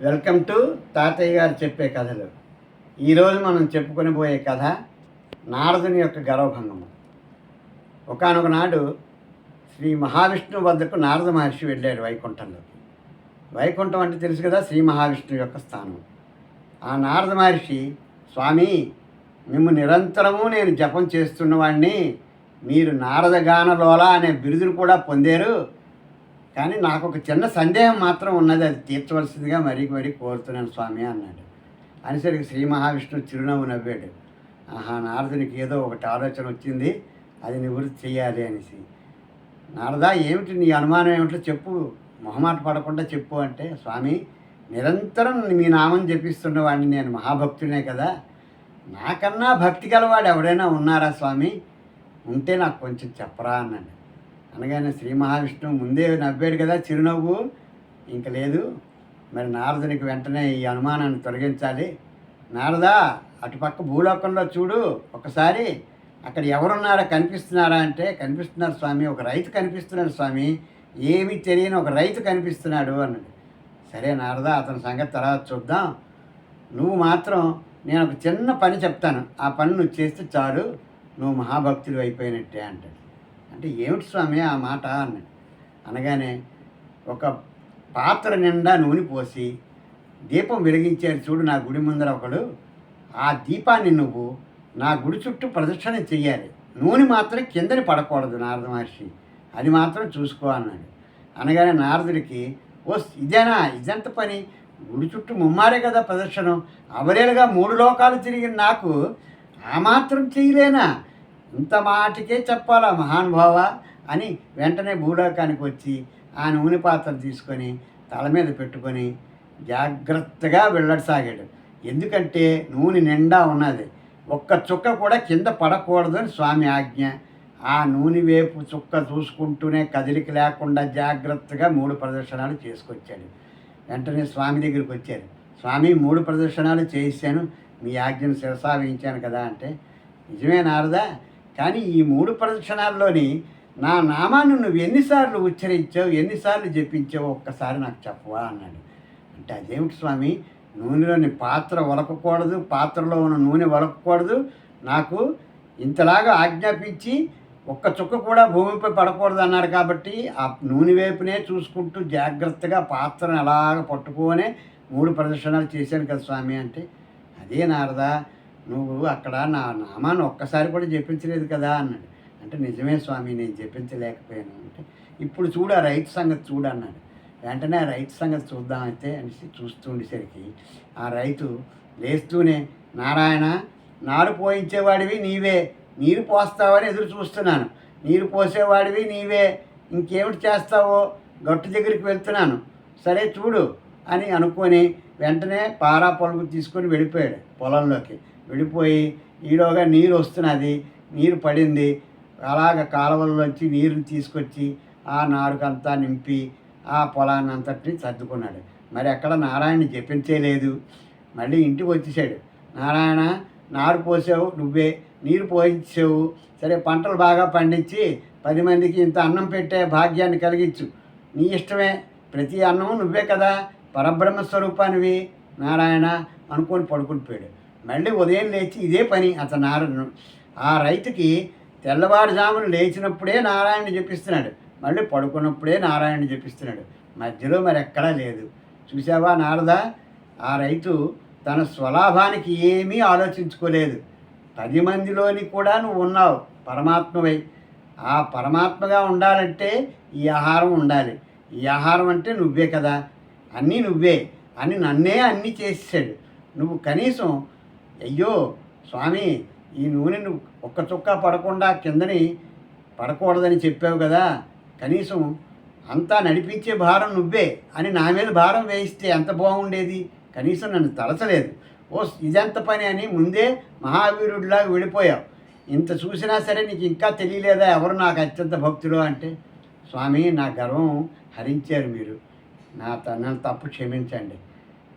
Welcome to తాతయ్య గారు చెప్పే కథలు. ఈరోజు మనం చెప్పుకొని పోయే కథ నారదుని యొక్క గర్వభంగము. ఒకానొక నాడు శ్రీ మహావిష్ణువు వద్దకు నారద మహర్షి వెళ్ళాడు వైకుంఠంలోకి. వైకుంఠం అంటే తెలుసు కదా, శ్రీ మహావిష్ణువు యొక్క స్థానం. ఆ నారద మహర్షి, స్వామి, మేము నిరంతరము నేను జపం చేస్తున్నవాడిని, మీరు నారదగానలోల అనే బిరుదును కూడా పొందారు, కానీ నాకు ఒక చిన్న సందేహం మాత్రం ఉన్నది, అది తీర్చవలసిందిగా మరీ కోరుతున్నాను స్వామి అన్నాడు. అనేసరికి శ్రీ మహావిష్ణువు చిరునవ్వు నవ్వాడు. ఆహా, నారదునికి ఏదో ఒకటి ఆలోచన వచ్చింది, అది నివృత్తి చేయాలి అనేసి. నారదా, ఏమిటి నీ అనుమానం ఏమిటో చెప్పు, మొహమాట పడకుండా చెప్పు అంటే, స్వామి, నిరంతరం మీ నామం జపిస్తున్న వాడిని, నేను మహాభక్తునే కదా, నాకన్నా భక్తి గలవాడు ఎవడైనా ఉన్నారా స్వామి, ఉంటే నాకు కొంచెం చెప్పరా అన్నాడు. అనగానే శ్రీ మహావిష్ణువు ముందే నవ్వాడు కదా, చిరునవ్వు. ఇంక లేదు, మరి నారదునికి వెంటనే ఈ అనుమానాన్ని తొలగించాలి. నారదా, అటుపక్క భూలోకంలో చూడు ఒకసారి, అక్కడ ఎవరున్నారా, కనిపిస్తున్నారా అంటే, కనిపిస్తున్నారు స్వామి, ఒక రైతు కనిపిస్తున్నాడు స్వామి, ఏమీ తెలియని ఒక రైతు కనిపిస్తున్నాడు అన్నాడు. సరే నారదా, అతని సంగతి తర్వాత చూద్దాం, నువ్వు మాత్రం నేను ఒక చిన్న పని చెప్తాను, ఆ పని నువ్వు చేస్తే చాలు, నువ్వు మహాభక్తులు అయిపోయినట్టే అంటాడు. అంటే ఏమిటి స్వామి ఆ మాట అన్నాడు. అనగానే, ఒక పాత్ర నిండా నూనె పోసి దీపం వెలిగించారు చూడు నా గుడి ముందర ఒకడు, ఆ దీపాన్ని నువ్వు నా గుడి చుట్టూ ప్రదక్షిణ చెయ్యాలి, నూనె మాత్రం కిందని పడకూడదు నారద మహర్షి, అది మాత్రం చూసుకో అన్నాడు. అనగానే నారదుడికి, ఓ ఇదంత పని, గుడి చుట్టూ ముమ్మారే కదా ప్రదక్షిణం, అవరేలుగా 3 లోకాలు తిరిగిన నాకు ఆ మాత్రం చేయలేనా, ఇంత మాటికే చెప్పాలా మహానుభావ అని వెంటనే భూలోకానికి వచ్చి ఆ నూనె పాత్ర తీసుకొని తల మీద పెట్టుకొని జాగ్రత్తగా వెళ్ళసాగాడు. ఎందుకంటే నూనె నిండా ఉన్నది, ఒక్క చుక్క కూడా కింద పడకూడదు అని స్వామి ఆజ్ఞ. ఆ నూనె వేపు చుక్క చూసుకుంటూనే కదిలిక లేకుండా జాగ్రత్తగా 3 ప్రదర్శనలు చేసుకొచ్చాడు. వెంటనే స్వామి దగ్గరికి వచ్చారు. స్వామి, 3 ప్రదర్శనలు చేశాను, మీ ఆజ్ఞను శిరసావహించాను కదా అంటే, నిజమే నారదా, కానీ ఈ 3 ప్రదక్షిణాల్లోని నా నామాన్ని నువ్వు ఎన్నిసార్లు ఉచ్చరించావు, ఎన్నిసార్లు జపించావు, ఒక్కసారి నాకు చెప్పవా అన్నాడు. అంటే అదేమిటి స్వామి, నూనెలోని పాత్ర ఒలకకూడదు, పాత్రలో ఉన్న నూనె ఒలకకూడదు, నాకు ఇంతలాగా ఆజ్ఞాపించి ఒక్క చుక్క కూడా భూమిపై పడకూడదు అన్నారు కాబట్టి ఆ నూనె వైపునే చూసుకుంటూ జాగ్రత్తగా పాత్రను అలాగ పట్టుకోనే 3 ప్రదక్షిణాలు చేశాను కదా స్వామి అంటే, అదే నారదా, నువ్వు అక్కడ నా నామాన్ని ఒక్కసారి కూడా జపించలేదు కదా అన్నాడు. అంటే నిజమే స్వామి, నేను జపించలేకపోయాను అంటే, ఇప్పుడు చూడు ఆ రైతు సంగతి చూడు అన్నాడు. వెంటనే ఆ రైతు సంగతి చూద్దామైతే అనేసి చూస్తుండేసరికి ఆ రైతు లేస్తూనే, నారాయణ, నారు పోయించేవాడివి నీవే, నీరు పోస్తావని ఎదురు చూస్తున్నాను, నీరు పోసేవాడివి నీవే, ఇంకేమిటి చేస్తావో గట్టు దగ్గరికి వెళ్తున్నాను, సరే చూడు అని అనుకొని వెంటనే పారా పొలుగు తీసుకొని వెళ్ళిపోయాడు పొలంలోకి. వెళ్ళిపోయి ఈలోగా నీరు వస్తున్నది, నీరు పడింది, అలాగ కాలువల్లోంచి నీరుని తీసుకొచ్చి ఆ నారుకంతా నింపి ఆ పొలాన్ని అంతటిని సర్దుకున్నాడు. మరి అక్కడ నారాయణని జపించేలేదు. మళ్ళీ ఇంటికి వచ్చేసాడు. నారాయణ, నారు పోసావు నువ్వే, నీరు పోయించావు, సరే పంటలు బాగా పండించి 10 మందికి ఇంత అన్నం పెట్టే భాగ్యాన్ని కలిగించు, నీ ఇష్టమే, ప్రతి అన్నము నువ్వే కదా, పరబ్రహ్మ స్వరూపానివి నారాయణ అనుకొని పడుకుని పోయాడు. మళ్ళీ ఉదయం లేచి ఇదే పని అతను నారాయణ. ఆ రైతుకి తెల్లవారుజామును లేచినప్పుడే నారాయణ జపిస్తున్నాడు, మళ్ళీ పడుకున్నప్పుడే నారాయణ జపిస్తున్నాడు, మధ్యలో మరి ఎక్కడా లేదు. చూసావా నారదా, ఆ రైతు తన స్వలాభానికి ఏమీ ఆలోచించుకోలేదు. 10 మందిలోని కూడా నువ్వు ఉన్నావు, పరమాత్మవై. ఆ పరమాత్మగా ఉండాలంటే ఈ ఆహారం ఉండాలి, ఈ ఆహారం అంటే నువ్వే కదా, అన్నీ నువ్వే అని నన్నే అన్నీ చేసేసాడు. నువ్వు కనీసం, అయ్యో స్వామి, ఈ నూనె నువ్వు ఒక్క చుక్క పడకుండా కిందని పడకూడదని చెప్పావు కదా, కనీసం అంతా నడిపించే భారం నువ్వే అని నా మీద భారం వేయిస్తే ఎంత బాగుండేది, కనీసం నన్ను తలచలేదు. ఓ ఇదెంత పని అని ముందే మహావీరుడిలాగా వెళ్ళిపోయావు, ఇంత చూసినా సరే నీకు ఇంకా తెలియలేదా ఎవరు నాకు అత్యంత భక్తులు అంటే, స్వామి, నా గర్వం హరించారు మీరు, నన్ను తప్పు క్షమించండి,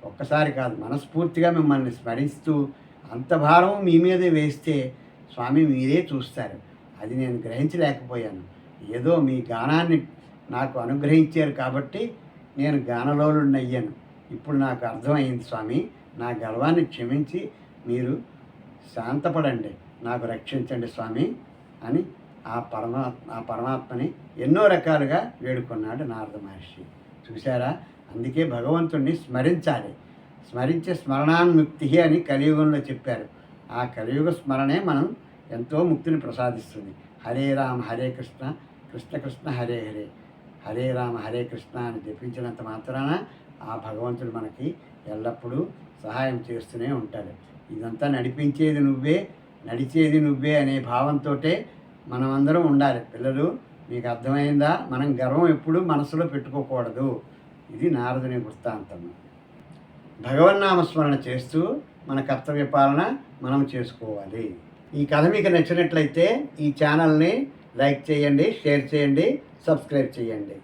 ఒక్కసారి కాదు మనస్ఫూర్తిగా మిమ్మల్ని స్మరిస్తూ అంత భారం మీ మీదే వేస్తే స్వామి మీరే చూస్తారు, అది నేను గ్రహించలేకపోయాను, ఏదో మీ గానాన్ని నాకు అనుగ్రహించారు కాబట్టి నేను గానలోలుడిని అయ్యాను, ఇప్పుడు నాకు అర్థమైంది స్వామి, నా గర్వాన్ని క్షమించి మీరు శాంతపడండి, నాకు రక్షించండి స్వామి అని ఆ పరమాత్మని ఎన్నో రకాలుగా వేడుకున్నాడు నారద మహర్షి. చూసారా, అందుకే భగవంతుణ్ణి స్మరించాలి. స్మరించే స్మరణాన్ముక్తి అని కలియుగంలో చెప్పారు. ఆ కలియుగ స్మరణే మనం ఎంతో ముక్తిని ప్రసాదిస్తుంది. హరే రామ హరే కృష్ణ కృష్ణ కృష్ణ హరే హరే, హరే రామ హరే కృష్ణ అని జపించినంత మాత్రాన ఆ భగవంతుడు మనకి ఎల్లప్పుడూ సహాయం చేస్తూనే ఉంటాడు. ఇదంతా నడిపించేది నువ్వే, నడిచేది నువ్వే అనే భావంతో మనమందరం ఉండాలి. పిల్లలు, మీకు అర్థమైందా? మనం గర్వం ఎప్పుడూ మనసులో పెట్టుకోకూడదు. ఇది నారదుని వృత్తాంతం. భగవన్నామస్మరణ చేస్తూ మన కర్తవ్య పాలన మనం చేసుకోవాలి. ఈ కథ మీకు నచ్చినట్లయితే ఈ ఛానల్ని లైక్ చేయండి, షేర్ చేయండి, సబ్స్క్రైబ్ చేయండి.